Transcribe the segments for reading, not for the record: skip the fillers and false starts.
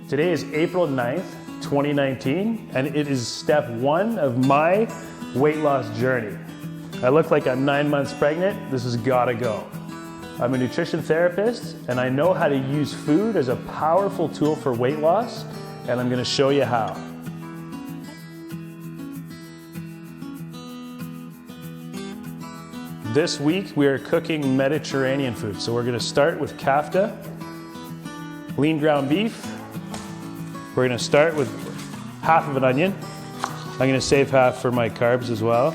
Today is April 9th, 2019, and it is step 1 of my weight loss journey. I look like I'm 9 months pregnant. This has gotta go. I'm a nutrition therapist, and I know how to use food as a powerful tool for weight loss, and I'm gonna show you how. This week we are cooking Mediterranean food. So we're gonna start with kafta, lean ground beef. We're gonna start with half of an onion. I'm gonna save half for my carbs as well.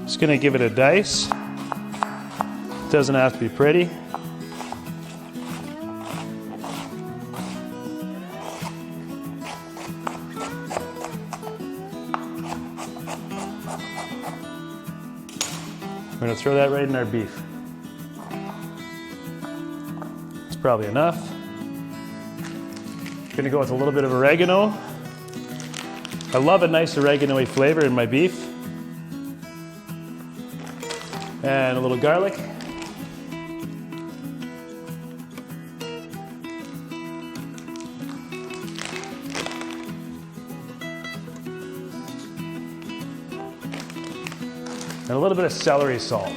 Just gonna give it a dice. Doesn't have to be pretty. We're gonna throw that right in our beef. It's probably enough. Gonna go with a little bit of oregano. I love a nice oregano-y flavor in my beef. And a little garlic. And a little bit of celery salt.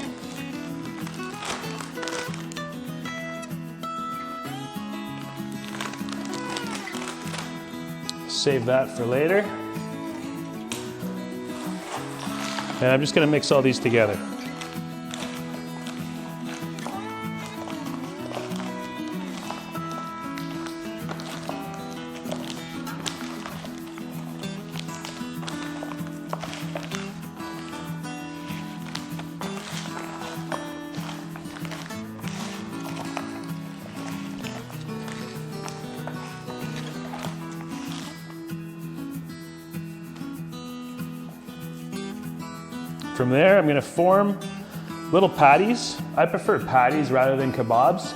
Save that for later. And I'm just going to mix all these together. From there, I'm going to form little patties. I prefer patties rather than kebabs.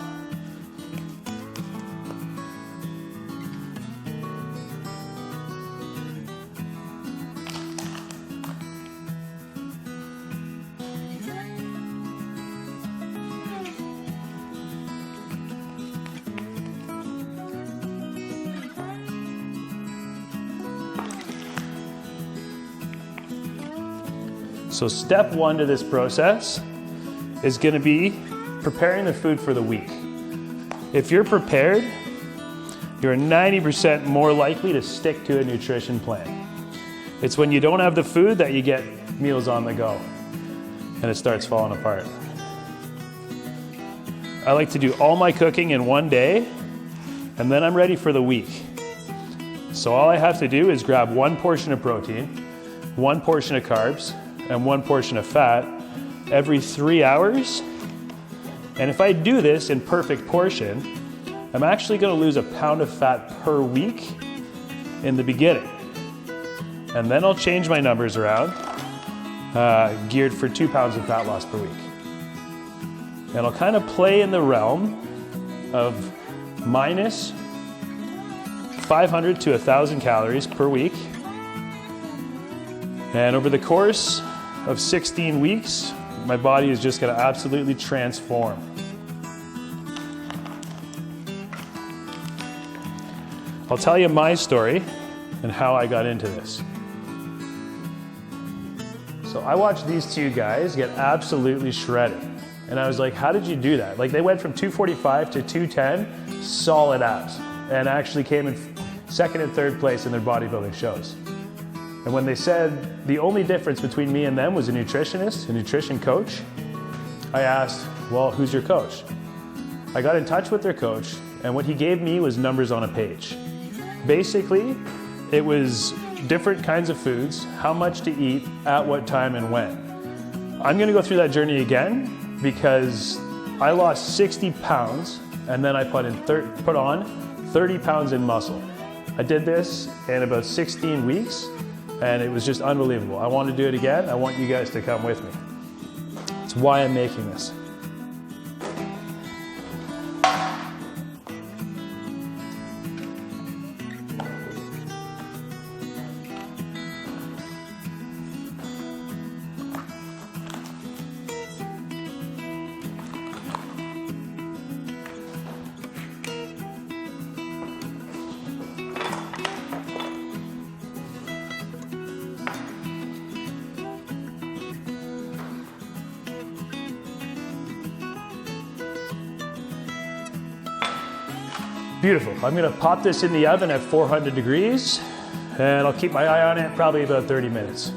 So step 1 to this process is going to be preparing the food for the week. If you're prepared, you're 90% more likely to stick to a nutrition plan. It's when you don't have the food that you get meals on the go and it starts falling apart. I like to do all my cooking in one day and then I'm ready for the week. So all I have to do is grab 1 portion of protein, 1 portion of carbs, and 1 portion of fat every 3 hours. And if I do this in perfect portion, I'm actually gonna lose 1 pound of fat per week in the beginning. And then I'll change my numbers around, geared for 2 pounds of fat loss per week. And I'll kind of play in the realm of minus 500 to 1,000 calories per week. And over the course of 16 weeks, my body is just going to absolutely transform. I'll tell you my story and how I got into this. So I watched these 2 guys get absolutely shredded. And I was like, how did you do that? Like they went from 245 to 210, solid abs, and actually came in 2nd and 3rd place in their bodybuilding shows. And when they said the only difference between me and them was a nutritionist, a nutrition coach, I asked, well, who's your coach? I got in touch with their coach, and what he gave me was numbers on a page. Basically, it was different kinds of foods, how much to eat, at what time and when. I'm gonna go through that journey again because I lost 60 pounds and then I put on 30 pounds in muscle. I did this in about 16 weeks. And it was just unbelievable. I want to do it again. I want you guys to come with me. It's why I'm making this. Beautiful. I'm gonna pop this in the oven at 400 degrees and I'll keep my eye on it probably about 30 minutes.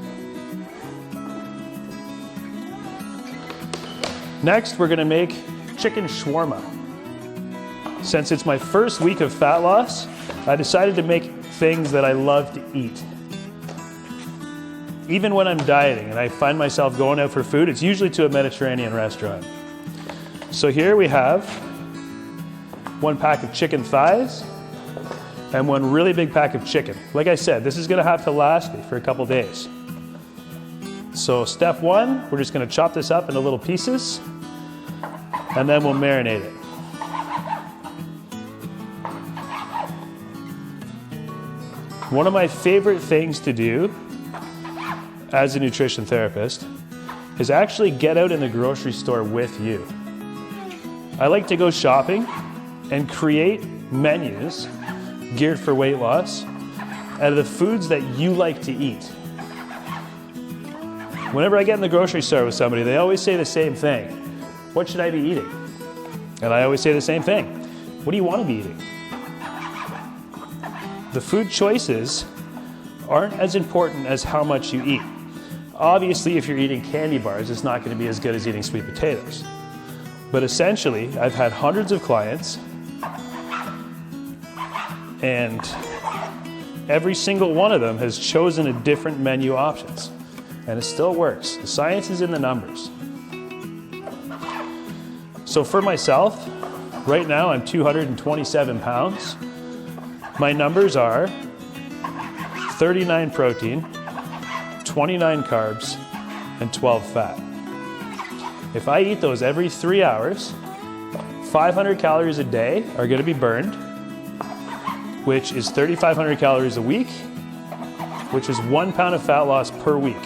Next, we're gonna make chicken shawarma. Since it's my first week of fat loss, I decided to make things that I love to eat. Even when I'm dieting and I find myself going out for food, it's usually to a Mediterranean restaurant. So here we have 1 pack of chicken thighs and 1 really big pack of chicken. Like I said, this is gonna have to last me for a couple days. So step 1, we're just gonna chop this up into little pieces and then we'll marinate it. One of my favorite things to do as a nutrition therapist is actually get out in the grocery store with you. I like to go shopping and create menus geared for weight loss out of the foods that you like to eat. Whenever I get in the grocery store with somebody, they always say the same thing. What should I be eating? And I always say the same thing. What do you want to be eating? The food choices aren't as important as how much you eat. Obviously, if you're eating candy bars, it's not going to be as good as eating sweet potatoes. But essentially, I've had hundreds of clients, and every single one of them has chosen a different menu options. And it still works. The science is in the numbers. So for myself, right now I'm 227 pounds. My numbers are 39 protein, 29 carbs, and 12 fat. If I eat those every 3 hours, 500 calories a day are going to be burned, which is 3,500 calories a week, which is 1 pound of fat loss per week.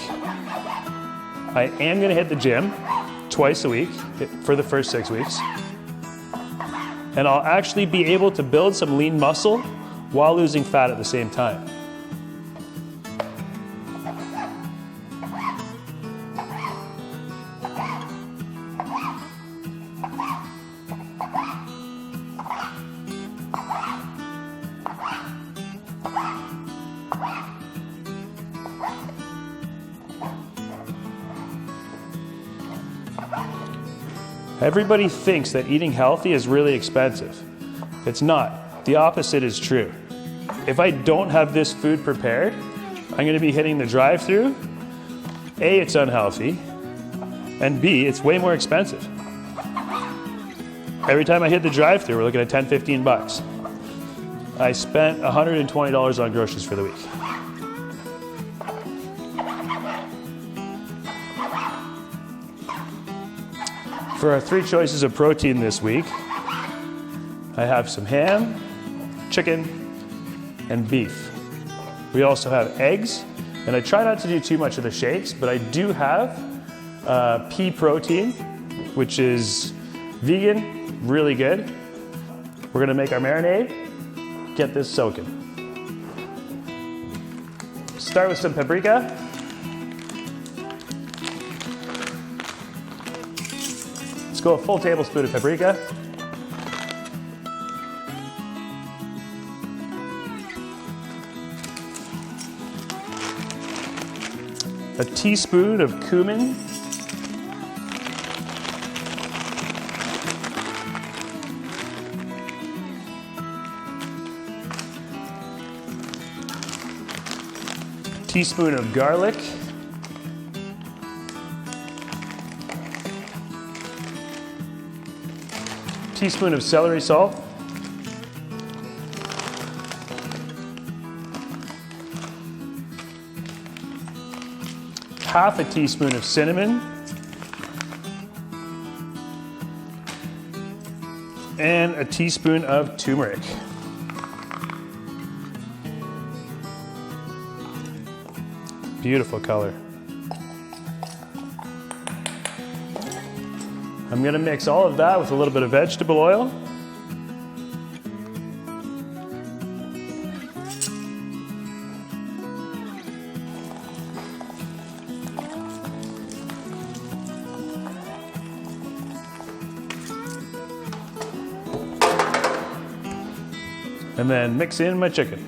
I am going to hit the gym twice a week for the first 6 weeks, and I'll actually be able to build some lean muscle while losing fat at the same time. Everybody thinks that eating healthy is really expensive. It's not. The opposite is true. If I don't have this food prepared, I'm going to be hitting the drive-thru. A, it's unhealthy, and B, it's way more expensive. Every time I hit the drive-thru, we're looking at 10, 15 bucks. I spent $120 on groceries for the week. For our 3 choices of protein this week, I have some ham, chicken, and beef. We also have eggs, and I try not to do too much of the shakes, but I do have pea protein, which is vegan, really good. We're gonna make our marinade, get this soaking. Start with some paprika. Let's go a full tablespoon of paprika. A teaspoon of cumin. Teaspoon of garlic. Teaspoon of celery salt. Half a teaspoon of cinnamon. And a teaspoon of turmeric. Beautiful color. I'm going to mix all of that with a little bit of vegetable oil. and then mix in my chicken.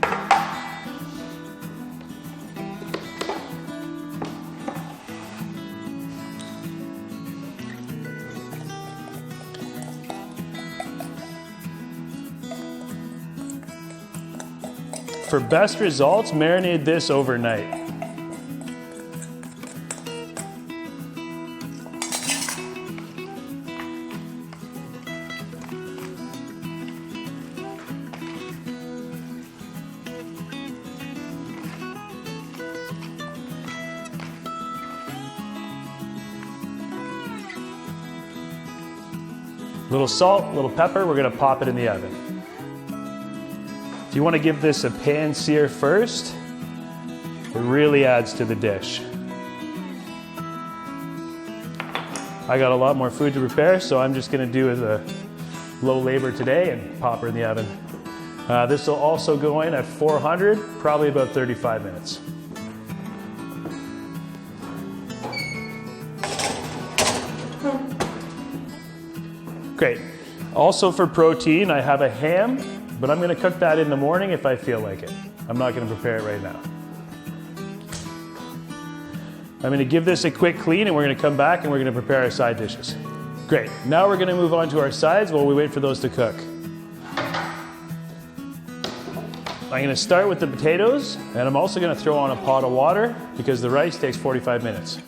For best results, marinate this overnight. Little salt, little pepper, we're gonna pop it in the oven. If you want to give this a pan sear first, it really adds to the dish. I got a lot more food to prepare, so I'm just going to do a low labor today and pop her in the oven. This will also go in at 400, probably about 35 minutes. Great. Also for protein, I have a ham, but I'm going to cook that in the morning if I feel like it. I'm not going to prepare it right now. I'm going to give this a quick clean and we're going to come back and we're going to prepare our side dishes. Great. Now we're going to move on to our sides while we wait for those to cook. I'm going to start with the potatoes, and I'm also going to throw on a pot of water because the rice takes 45 minutes.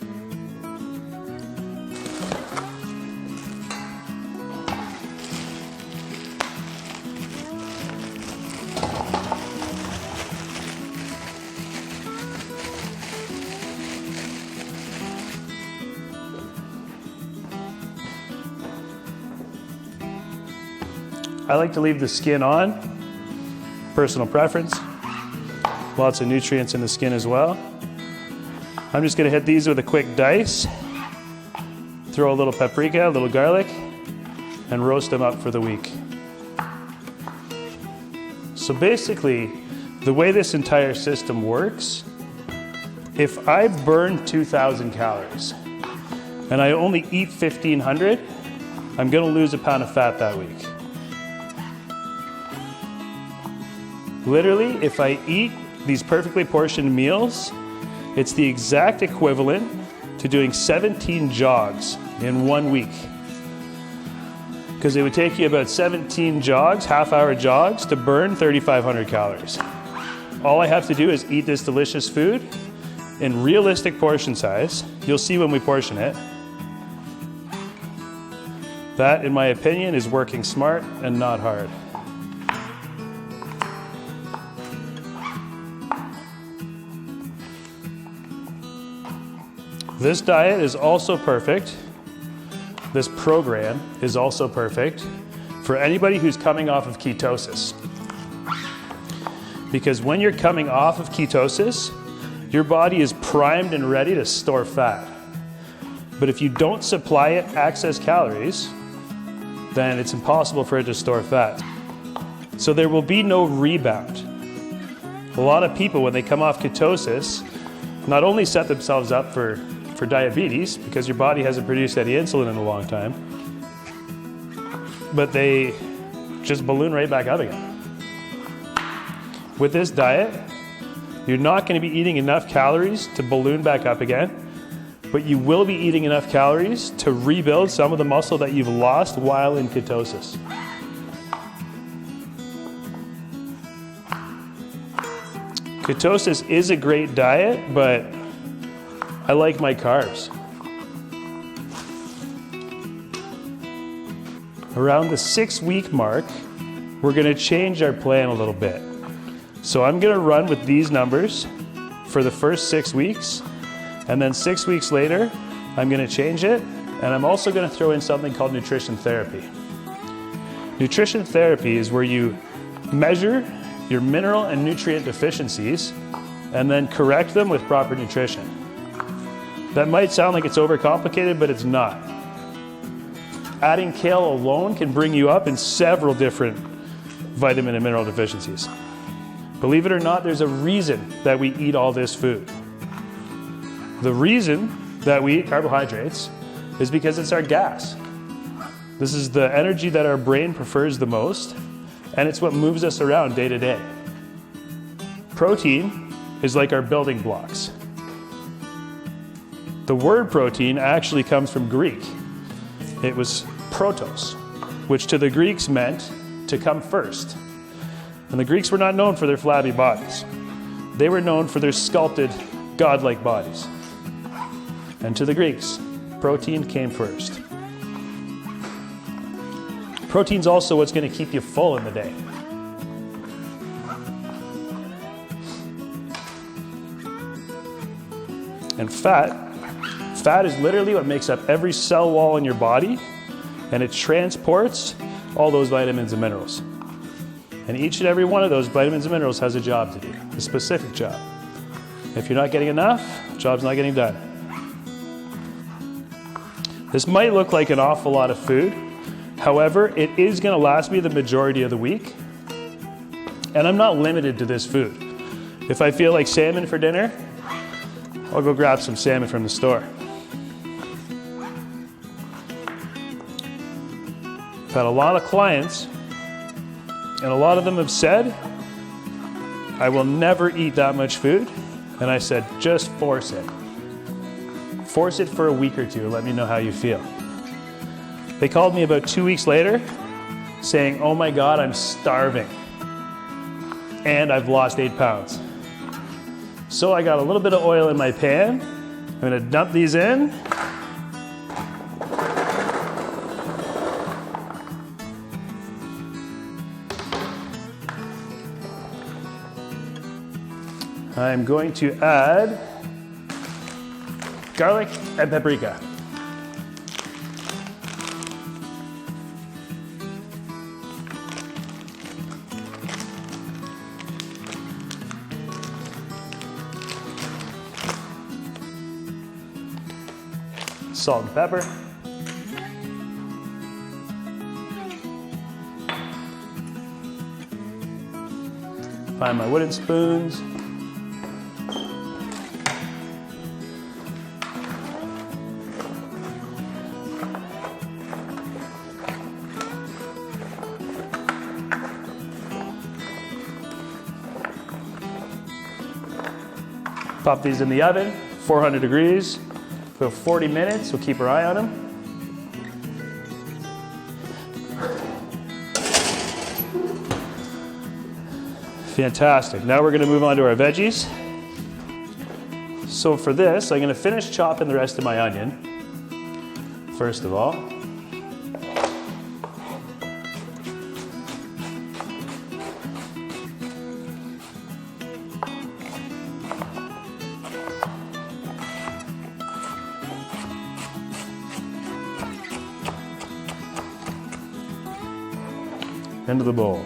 I like to leave the skin on, personal preference. Lots of nutrients in the skin as well. I'm just gonna hit these with a quick dice, throw a little paprika, a little garlic, and roast them up for the week. So basically, the way this entire system works, if I burn 2,000 calories and I only eat 1,500, I'm gonna lose a pound of fat that week. Literally, if I eat these perfectly portioned meals, it's the exact equivalent to doing 17 jogs in 1 week. Because it would take you about 17 jogs, half-hour jogs, to burn 3,500 calories. All I have to do is eat this delicious food in realistic portion size. You'll see when we portion it. That, in my opinion, is working smart and not hard. This diet is also perfect. This program is also perfect for anybody who's coming off of ketosis. Because when you're coming off of ketosis, your body is primed and ready to store fat. But if you don't supply it excess calories, then it's impossible for it to store fat. So there will be no rebound. A lot of people, when they come off ketosis, not only set themselves up for diabetes, because your body hasn't produced any insulin in a long time, but they just balloon right back up again. With this diet, you're not going to be eating enough calories to balloon back up again, but you will be eating enough calories to rebuild some of the muscle that you've lost while in ketosis. Ketosis is a great diet, but I like my carbs. Around the 6-week mark, we're going to change our plan a little bit. So I'm going to run with these numbers for the first 6 weeks, and then 6 weeks later, I'm going to change it, and I'm also going to throw in something called nutrition therapy. Nutrition therapy is where you measure your mineral and nutrient deficiencies and then correct them with proper nutrition. That might sound like it's overcomplicated, but it's not. Adding kale alone can bring you up in several different vitamin and mineral deficiencies. Believe it or not, there's a reason that we eat all this food. The reason that we eat carbohydrates is because it's our gas. This is the energy that our brain prefers the most, and it's what moves us around day to day. Protein is like our building blocks. The word protein actually comes from Greek. It was protos, which to the Greeks meant to come first. And the Greeks were not known for their flabby bodies. They were known for their sculpted, godlike bodies. And to the Greeks, protein came first. Protein's also what's going to keep you full in the day. And fat is literally what makes up every cell wall in your body, and it transports all those vitamins and minerals. And each and every one of those vitamins and minerals has a job to do, a specific job. If you're not getting enough, the job's not getting done. This might look like an awful lot of food. However, it is going to last me the majority of the week. And I'm not limited to this food. If I feel like salmon for dinner, I'll go grab some salmon from the store. I've had a lot of clients, and a lot of them have said, I will never eat that much food. And I said, just force it. Force it for a week or two and let me know how you feel. They called me about 2 weeks later saying, oh my God, I'm starving. And I've lost 8 pounds. So I got a little bit of oil in my pan. I'm gonna dump these in. I'm going to add garlic and paprika. Salt and pepper. Find my wooden spoons. Pop these in the oven, 400 degrees. For 40 minutes, we'll keep our eye on them. Fantastic. Now we're going to move on to our veggies. So for this, I'm going to finish chopping the rest of my onion, first of all. Into the bowl.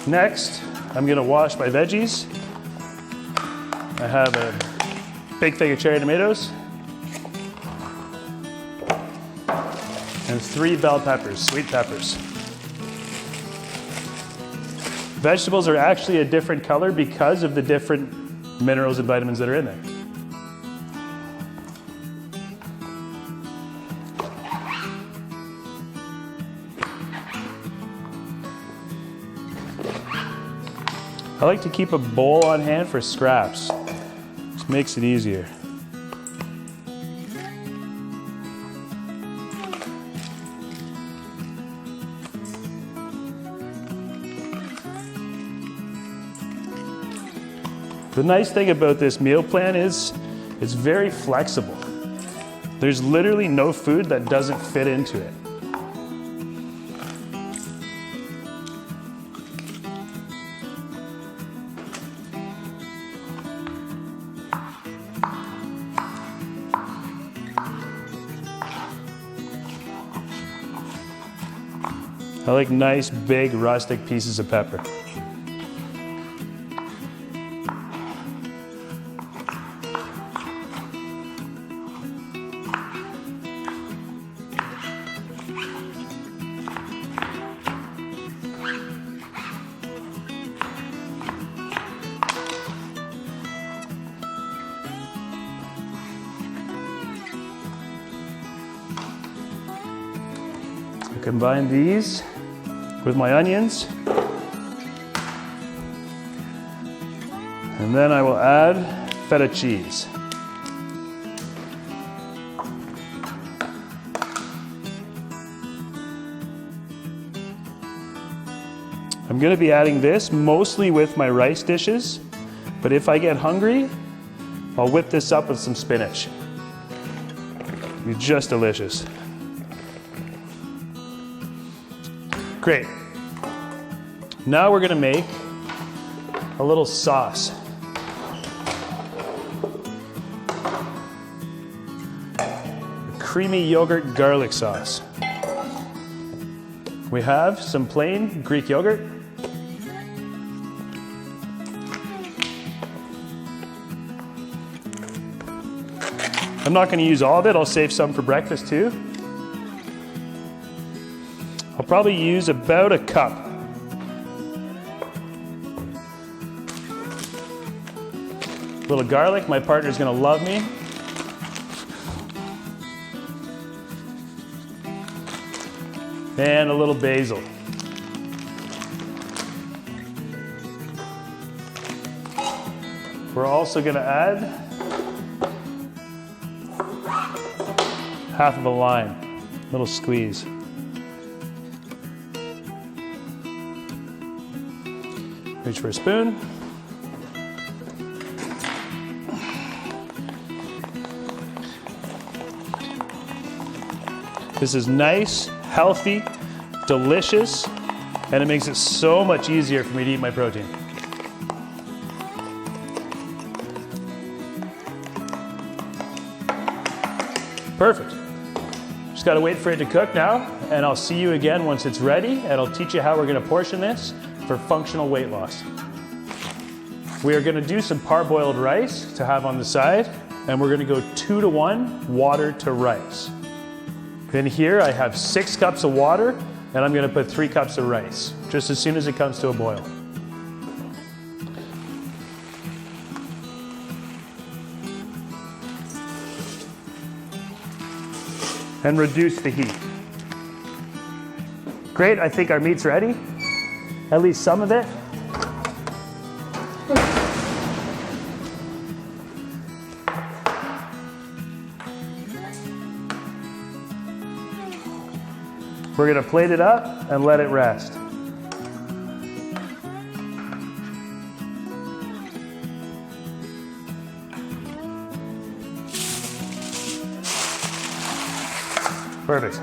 Next, I'm going to wash my veggies. I have a big thing of cherry tomatoes and 3 bell peppers, sweet peppers. Vegetables are actually a different color because of the different minerals and vitamins that are in there. I like to keep a bowl on hand for scraps. Just makes it easier. The nice thing about this meal plan is it's very flexible. There's literally no food that doesn't fit into it. I like nice, big, rustic pieces of pepper. Combine these with my onions. And then I will add feta cheese. I'm going to be adding this mostly with my rice dishes, but if I get hungry, I'll whip this up with some spinach. It'll be just delicious. Great. Now we're going to make a little sauce. A creamy yogurt garlic sauce. We have some plain Greek yogurt. I'm not going to use all of it, I'll save some for breakfast too. I'll probably use about a cup. A little garlic, my partner's going to love me. And a little basil. We're also going to add half of a lime, little squeeze. Reach for a spoon. This is nice, healthy, delicious, and it makes it so much easier for me to eat my protein. Perfect. Just gotta wait for it to cook now, and I'll see you again once it's ready, and I'll teach you how we're gonna portion this for functional weight loss. We are gonna do some parboiled rice to have on the side, and we're gonna go 2-to-1 water to rice. Then here I have 6 cups of water, and I'm gonna put 3 cups of rice, just as soon as it comes to a boil. And reduce the heat. Great, I think our meat's ready. At least some of it. We're gonna plate it up and let it rest. Perfect.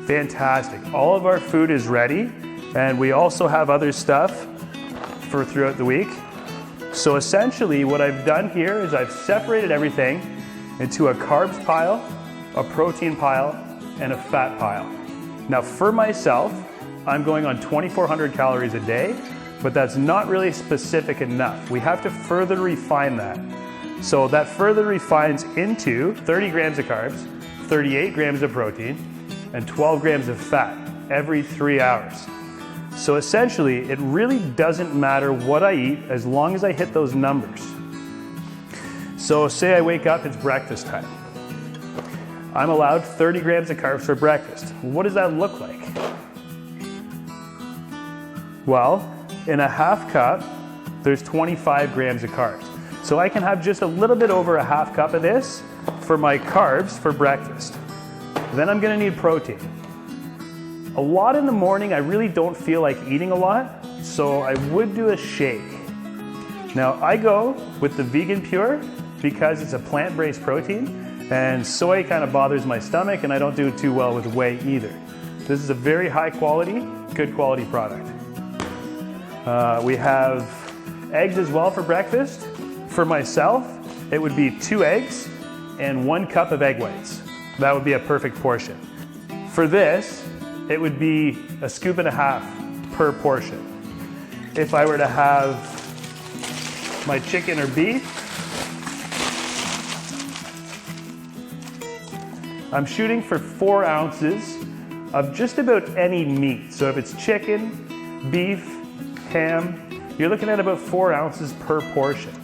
Fantastic. All of our food is ready, and we also have other stuff for throughout the week. So essentially what I've done here is I've separated everything into a carbs pile, a protein pile, and a fat pile. Now for myself, I'm going on 2,400 calories a day, but that's not really specific enough. We have to further refine that. So that further refines into 30 grams of carbs, 38 grams of protein, and 12 grams of fat every 3 hours. So essentially, it really doesn't matter what I eat as long as I hit those numbers. So say I wake up, it's breakfast time. I'm allowed 30 grams of carbs for breakfast. What does that look like? Well, in a half cup, there's 25 grams of carbs. So I can have just a little bit over a half cup of this for my carbs for breakfast. Then I'm gonna need protein. A lot in the morning, I really don't feel like eating a lot, so I would do a shake. Now I go with the vegan pure because it's a plant-based protein, and soy kind of bothers my stomach, and I don't do too well with whey either. This is a very high quality, good quality product. We have eggs as well for breakfast. For myself, it would be 2 eggs and 1 cup of egg whites. That would be a perfect portion. For this, it would be a scoop and a half per portion. If I were to have my chicken or beef, I'm shooting for 4 ounces of just about any meat. So if it's chicken, beef, ham, you're looking at about 4 ounces per portion.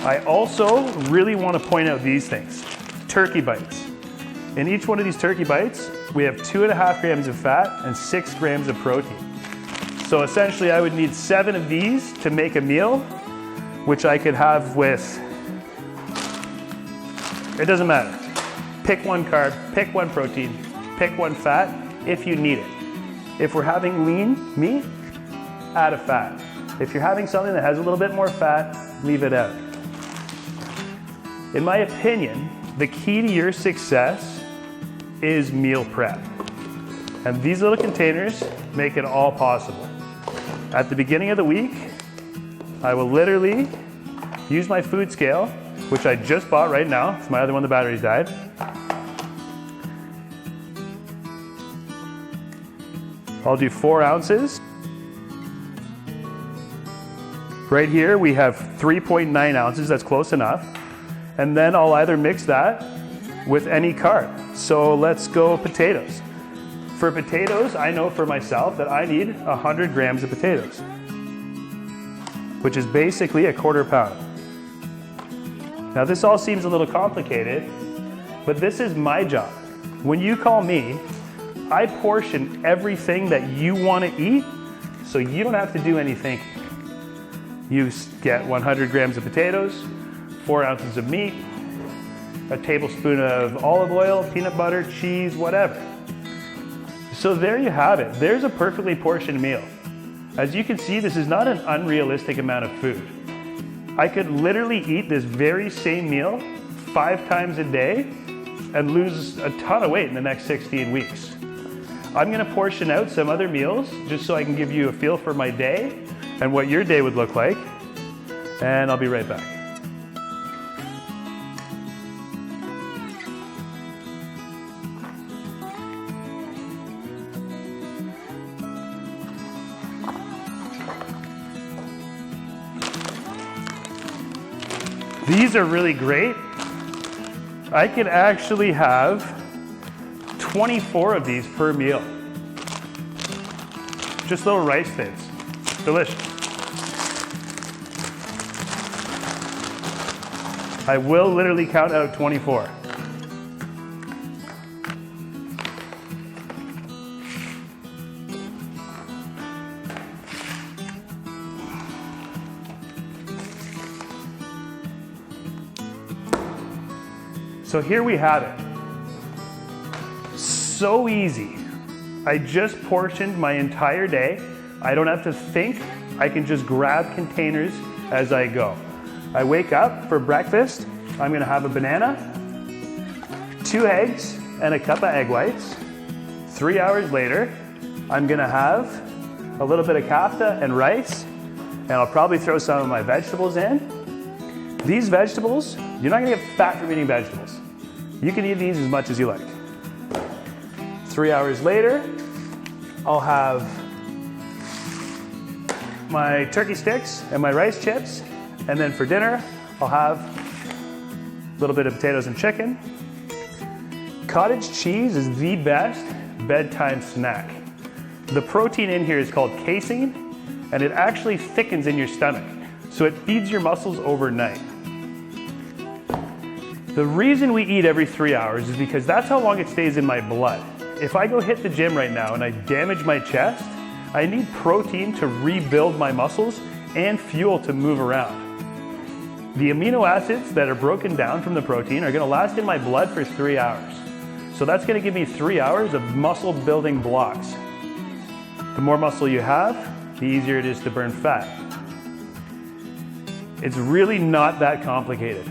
I also really want to point out these things. Turkey bites. In each one of these turkey bites, we have 2.5 grams of fat and 6 grams of protein. So essentially I would need 7 of these to make a meal, which I could have with, it doesn't matter. Pick one carb, pick one protein, pick one fat if you need it. If we're having lean meat, add a fat. If you're having something that has a little bit more fat, leave it out. In my opinion, the key to your success is meal prep. And these little containers make it all possible. At the beginning of the week, I will literally use my food scale, which I just bought right now. It's my other one, the batteries died. I'll do 4 ounces. Right here we have 3.9 ounces, that's close enough. And then I'll either mix that with any carb. So let's go potatoes. For potatoes, I know for myself that I need 100 grams of potatoes, which is basically a 1/4 pound. Now this all seems a little complicated, but this is my job. When you call me, I portion everything that you want to eat, so you don't have to do any thinking. You get 100 grams of potatoes, 4 ounces of meat, a tablespoon of olive oil, peanut butter, cheese, whatever. So there you have it. There's a perfectly portioned meal. As you can see, this is not an unrealistic amount of food. I could literally eat this very same meal 5 times a day and lose a ton of weight in the next 16 weeks. I'm gonna portion out some other meals just so I can give you a feel for my day and what your day would look like, and I'll be right back. These are really great. I could actually have 24 of these per meal. Just little rice thins. Delicious. I will literally count out 24. So here we have it. So easy. I just portioned my entire day. I don't have to think. I can just grab containers as I go. I wake up for breakfast. I'm gonna have a banana, 2 eggs, and a cup of egg whites. 3 hours later, I'm gonna have a little bit of kafta and rice, and I'll probably throw some of my vegetables in. These vegetables, you're not gonna get fat from eating vegetables. You can eat these as much as you like. 3 hours later, I'll have my turkey sticks and my rice chips, and then for dinner, I'll have a little bit of potatoes and chicken. Cottage cheese is the best bedtime snack. The protein in here is called casein, and it actually thickens in your stomach, so it feeds your muscles overnight. The reason we eat every 3 hours is because that's how long it stays in my blood. If I go hit the gym right now and I damage my chest, I need protein to rebuild my muscles and fuel to move around. The amino acids that are broken down from the protein are gonna last in my blood for 3 hours. So that's gonna give me 3 hours of muscle building blocks. The more muscle you have, the easier it is to burn fat. It's really not that complicated.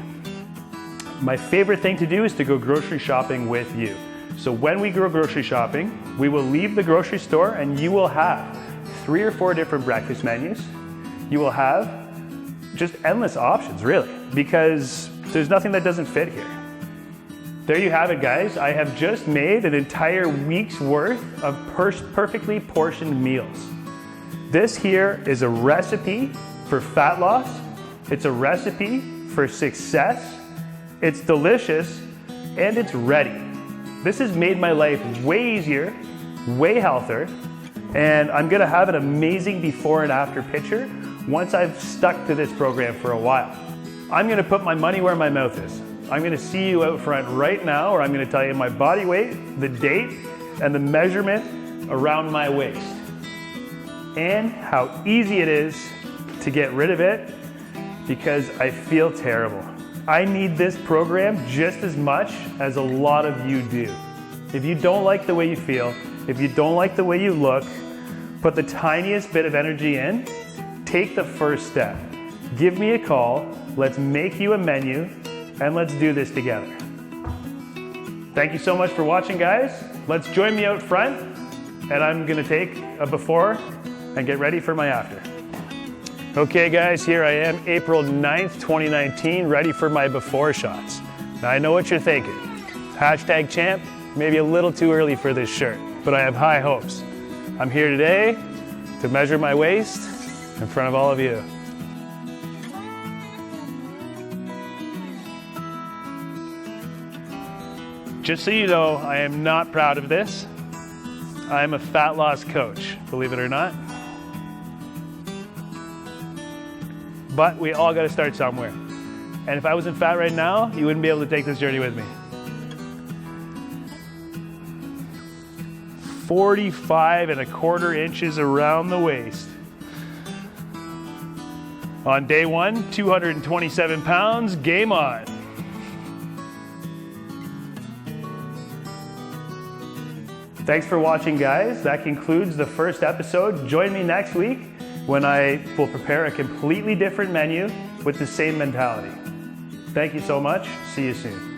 My favorite thing to do is to go grocery shopping with you. So when we go grocery shopping, we will leave the grocery store and you will have 3 or 4 different breakfast menus. You will have just endless options, really, because there's nothing that doesn't fit here. There you have it, guys. I have just made an entire week's worth of perfectly portioned meals. This here is a recipe for fat loss. It's a recipe for success. It's delicious and it's ready. This has made my life way easier, way healthier, and I'm gonna have an amazing before and after picture once I've stuck to this program for a while. I'm gonna put my money where my mouth is. I'm gonna see you out front right now, or I'm gonna tell you my body weight, the date, and the measurement around my waist, and how easy it is to get rid of it because I feel terrible. I need this program just as much as a lot of you do. If you don't like the way you feel, if you don't like the way you look, put the tiniest bit of energy in, take the first step. Give me a call, let's make you a menu, and let's do this together. Thank you so much for watching, guys. Let's join me out front, and I'm gonna take a before and get ready for my after. Okay guys, here I am, April 9th, 2019, ready for my before shots. Now I know what you're thinking. Hashtag champ, maybe a little too early for this shirt, but I have high hopes. I'm here today to measure my waist in front of all of you. Just so you know, I am not proud of this. I'm a fat loss coach, believe it or not. But we all gotta start somewhere. And if I wasn't fat right now, you wouldn't be able to take this journey with me. 45¼ inches around the waist. On day one, 227 pounds, game on. Thanks for watching, guys. That concludes the first episode. Join me next week when I will prepare a completely different menu with the same mentality. Thank you so much. See you soon.